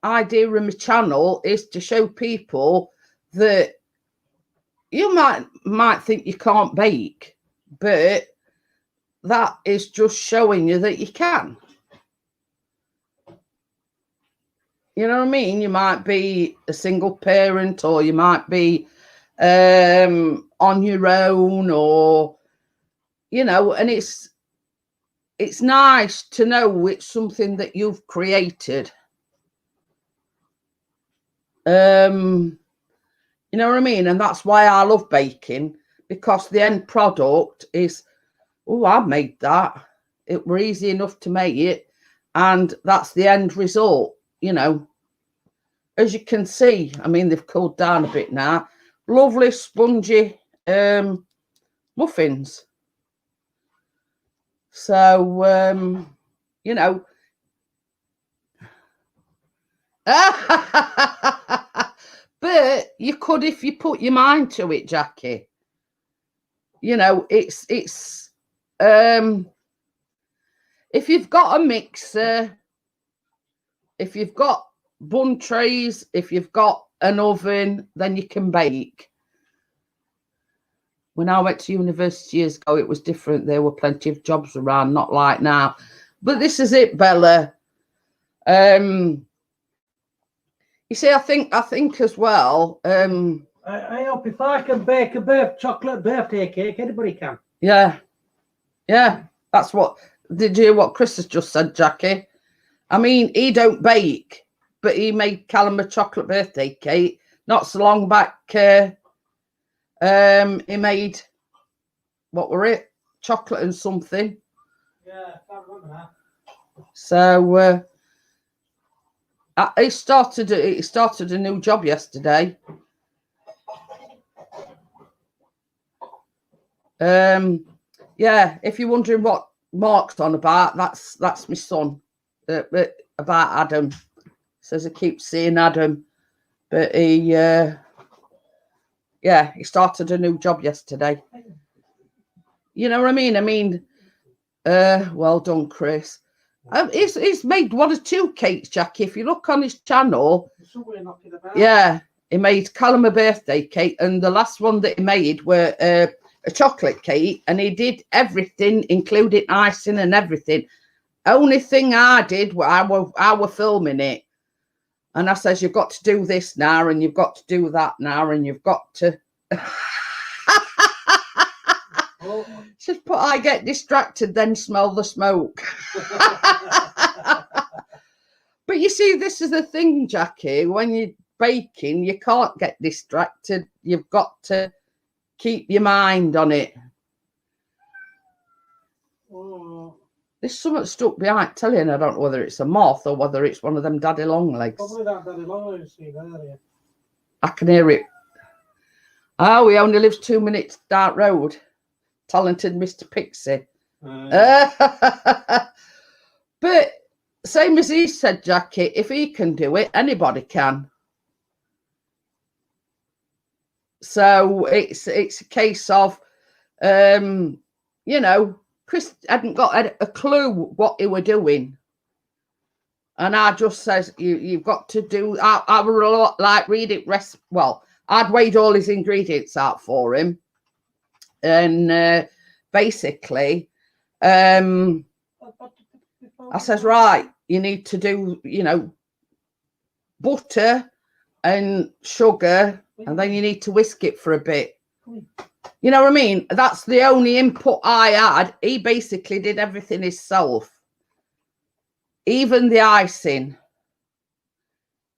idea of my channel, is to show people that you might think you can't bake, but that is just showing you that you can. You know what I mean? You might be a single parent, or you might be on your own, or, you know, and it's nice to know it's something that you've created. You know what I mean? And that's why I love baking, because the end product is, oh, I made that. It were easy enough to make it. And that's the end result, you know. As you can see, I mean, they've cooled down a bit now. Lovely, spongy muffins. So, you know. But you could, if you put your mind to it, Jackie. You know, it's if you've got a mixer, if you've got bun trays, if you've got an oven, then you can bake. When I went to university years ago, it was different. There were plenty of jobs around, not like now. But this is it, Bella. You see, I think as well. I hope if I can bake a chocolate birthday cake, anybody can. Yeah. That's what. Did you hear what Chris has just said, Jackie? I mean, he don't bake, but he made Callum a chocolate birthday cake not so long back. He made, what were it? Chocolate and something. Yeah, I can't remember that. So he started a new job yesterday. Yeah, if you're wondering what Mark's on about, that's my son. About Adam. Says I keep seeing Adam, but he started a new job yesterday. You know what I mean? Well done, Chris. He's made 1 or 2 cakes, Jackie. If you look on his channel, yeah, he made Callum a birthday cake, and the last one that he made were a chocolate cake, and he did everything, including icing and everything. Only thing I did, I were filming it, and I says, you've got to do this now, and you've got to do that now, and you've got to. Just put, I get distracted, then smell the smoke. But you see, this is the thing, Jackie. When you're baking, you can't get distracted. You've got to keep your mind on it. There's something stuck behind telling. I don't know whether it's a moth or whether it's one of them daddy long legs. Probably that daddy long legs you see there. I can hear it. Oh, he only lives 2 minutes down road. Talented Mr. Pixie. But same as he said, Jackie, if he can do it, anybody can. So it's a case of, you know, Chris hadn't got a clue what he were doing. And I just says, you've got to do, I were a lot like read it, well, I'd weighed all his ingredients out for him. And basically, I says, right, you need to do, you know, butter and sugar, and then you need to whisk it for a bit. You know what I mean? That's the only input I had. He basically did everything himself. Even the icing.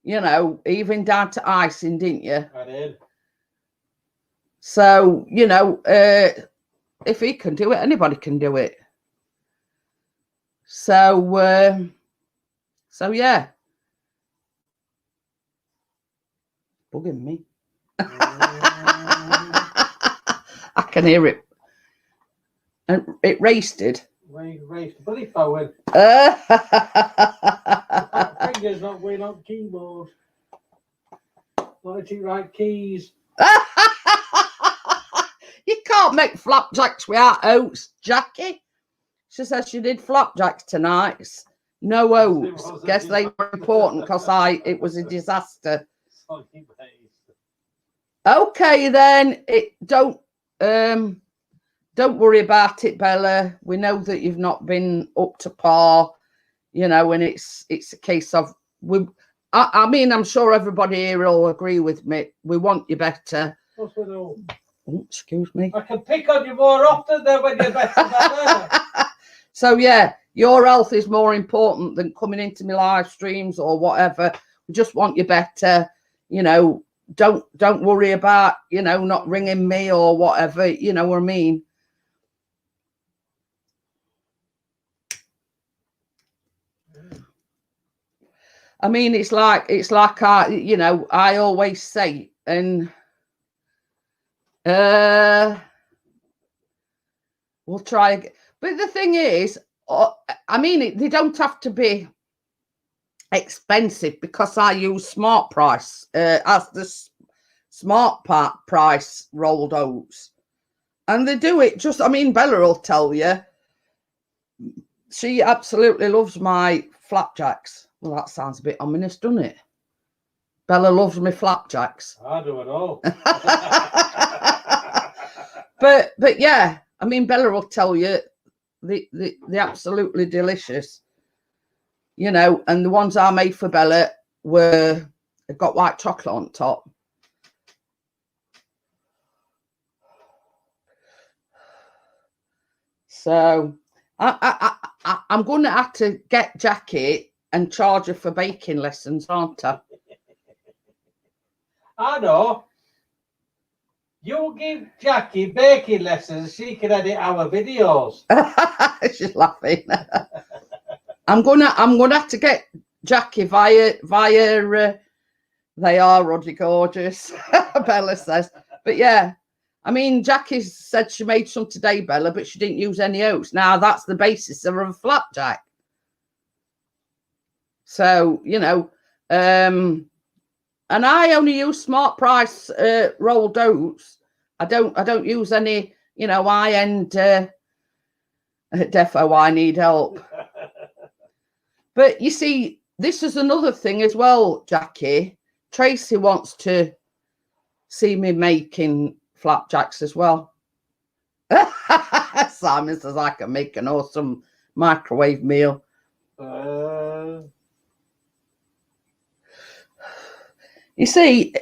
You know, even down to icing, didn't you? I did. So, you know, if he can do it, anybody can do it. So, yeah. Bugging me. I can hear it. And it raced. Bloody forward. Fingers not going on keyboard. Not the right keys. You can't make flapjacks without oats, Jackie. She says she did flapjacks tonight. No oats. Guess they were important because it was a disaster. Okay then. Don't worry about it, Bella. We know that you've not been up to par, you know, and it's a case of I mean, I'm sure everybody here will agree with me. We want you better. Oh, excuse me. I can pick on you more often than when you're better. So yeah, your health is more important than coming into my live streams or whatever. We just want you better. You know, don't worry about, you know, not ringing me or whatever. You know what I mean? I mean, it's like you know, I always say, and we'll try again. But the thing is, I mean, they don't have to be expensive because I use Smart Price as the Smart Price rolled oats, and they do it just. I mean, Bella will tell you, she absolutely loves my flapjacks. Well, that sounds a bit ominous, doesn't it? Bella loves me flapjacks. I do it all. But yeah, I mean, Bella will tell you they're absolutely delicious. You know, and the ones I made for Bella they've got white chocolate on top. So I'm going to have to get Jackie and charge her for baking lessons, aren't I? I know. You give Jackie baking lessons, she can edit our videos. She's laughing. I'm gonna have to get Jackie via they are ruddy gorgeous, Bella says. But yeah, I mean, Jackie said she made some today, Bella, but she didn't use any oats. Now that's the basis of a flapjack. So, you know, and I only use Smart Price rolled oats. I don't use any, you know, high-end defo. I need help. But you see, this is another thing as well, Jackie. Tracy wants to see me making flapjacks as well. Simon says I can make an awesome microwave meal. You see,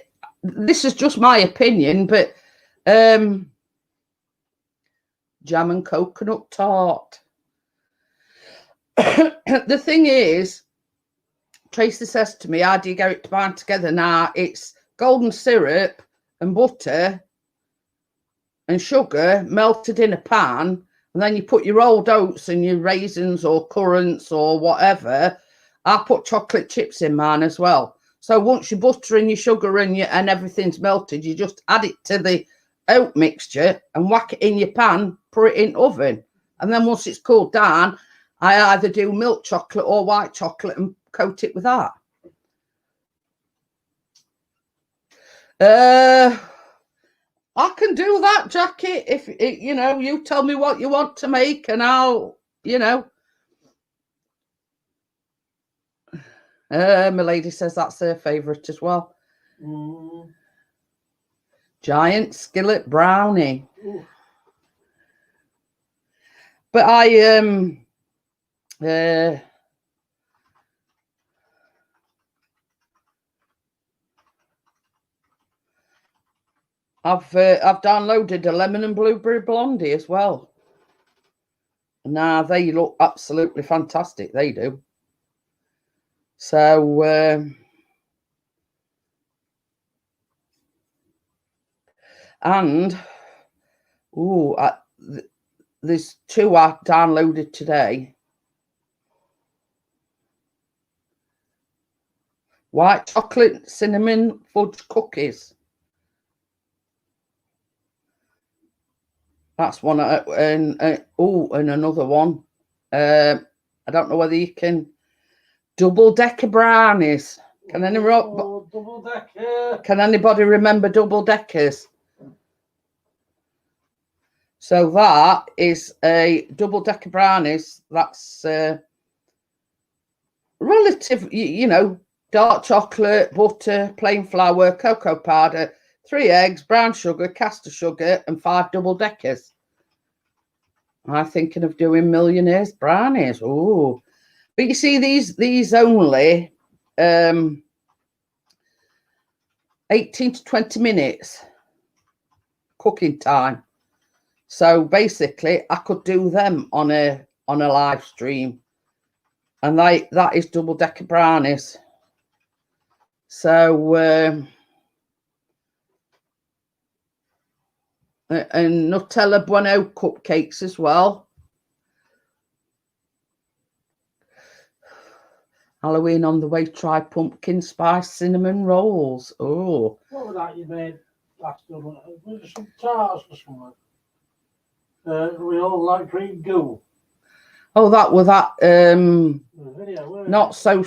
this is just my opinion, but jam and coconut tart. The thing is, Tracy says to me, how do you get it to bind together? Now, it's golden syrup and butter and sugar melted in a pan, and then you put your rolled oats and your raisins or currants or whatever. I put chocolate chips in mine as well. So once your butter and your sugar and everything's melted, you just add it to the oat mixture and whack it in your pan, put it in oven. And then once it's cooled down, I either do milk chocolate or white chocolate and coat it with that. I can do that, Jackie. If you know, you tell me what you want to make, and I'll, you know. My lady says that's her favourite as well. Giant skillet brownie. Ooh. But I've downloaded a lemon and blueberry blondie as well. Now they look absolutely fantastic. They do. So and there's two I downloaded today. White chocolate cinnamon fudge cookies. That's one. And another one. I don't know whether you can. Double-decker brownies. Can anybody remember double-deckers? So that is a double-decker brownies. That's relative, you know, dark chocolate, butter, plain flour, cocoa powder, 3 eggs, brown sugar, caster sugar, and 5 double-deckers. I'm thinking of doing millionaires brownies. Oh, but you see, these only 18 to 20 minutes cooking time. So basically, I could do them on a live stream, and that is double-decker brownies. So and Nutella Bueno cupcakes as well. Halloween on the way, try pumpkin spice cinnamon rolls. Oh. What was that you made last year? Was it some tarts or something? We all like green goo. Oh, that was that video, not so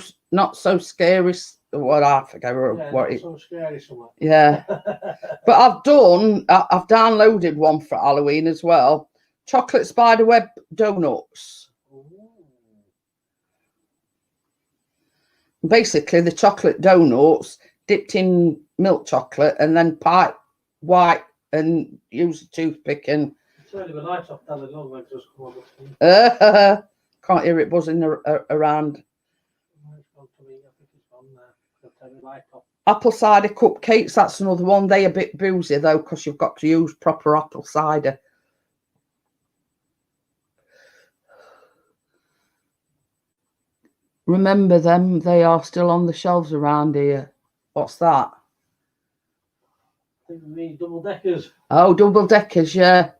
scary. What I forget what it. So scary somewhere. Yeah. But I've downloaded one for Halloween as well. Chocolate spiderweb donuts. Basically, the chocolate donuts dipped in milk chocolate and then piped white and use a toothpick and. Can't hear it buzzing around. Apple cider cupcakes, that's another one. They're a bit boozy though, because you've got to use proper apple cider. Remember them, they are still on the shelves around here. What's that? think me double deckers. Oh, double deckers, yeah.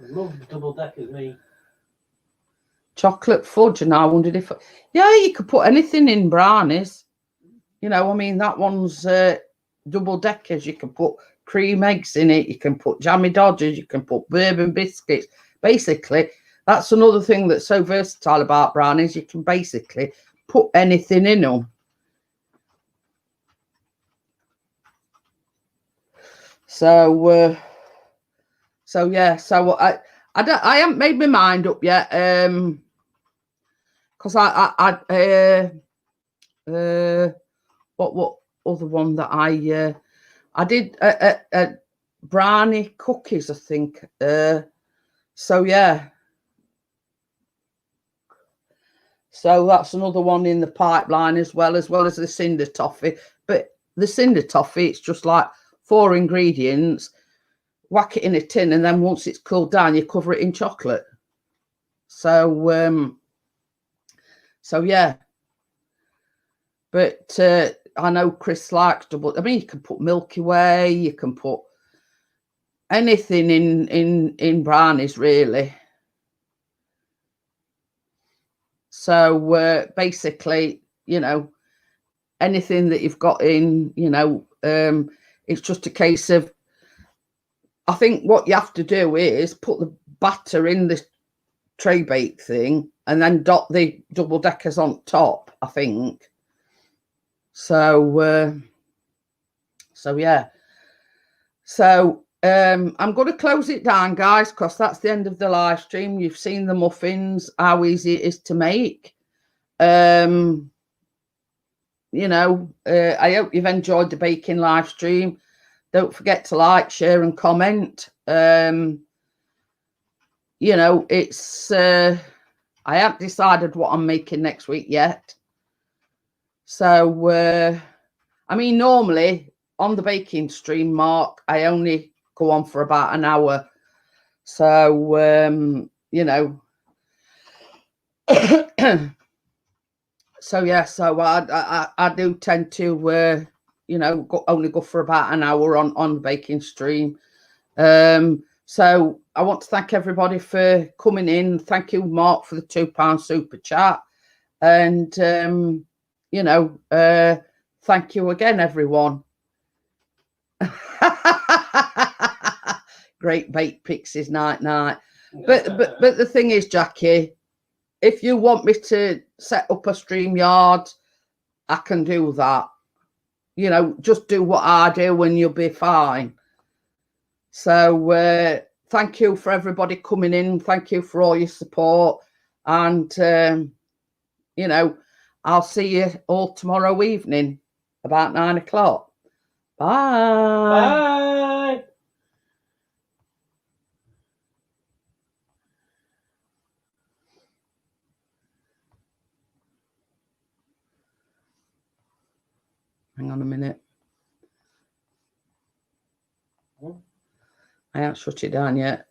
Love double deckers, me. Chocolate fudge, and I wondered if, yeah, you could put anything in brownies. You know, I mean, that one's double deckers. You can put cream eggs in it. You can put jammy dodgers. You can put bourbon biscuits. Basically, that's another thing that's so versatile about brownies. You can basically put anything in them. So, yeah. So I haven't made my mind up yet. Because what other one that I did brownie cookies, I think. So yeah. So that's another one in the pipeline as well as the cinder toffee. But the cinder toffee, it's just like 4 ingredients, whack it in a tin, and then once it's cooled down, you cover it in chocolate. So yeah. But I know Chris likes double. I mean, you can put Milky Way, you can put anything in brownies, really. So basically, you know, anything that you've got in, you know, it's just a case of, I think what you have to do is put the batter in the tray bake thing and then dot the double deckers on top, I think. So yeah. So I'm going to close it down, guys, because that's the end of the live stream. You've seen the muffins, how easy it is to make. You know, I hope you've enjoyed the baking live stream. Don't forget to like, share and comment. You know, it's I haven't decided what I'm making next week yet. So I mean, normally on the baking stream, Mark, I only go on for about an hour. So you know, so yeah, so I do tend to you know, only go for about an hour on the baking stream. So I want to thank everybody for coming in. Thank you, Mark, for the £2 super chat. And you know, thank you again, everyone. Great bake pixies, night. But the thing is, Jackie, if you want me to set up a StreamYard, I can do that. You know, just do what I do and you'll be fine. So thank you for everybody coming in. Thank you for all your support. And, you know, I'll see you all tomorrow evening about 9 o'clock. Bye. Bye. Hang on a minute. I haven't shut it down yet.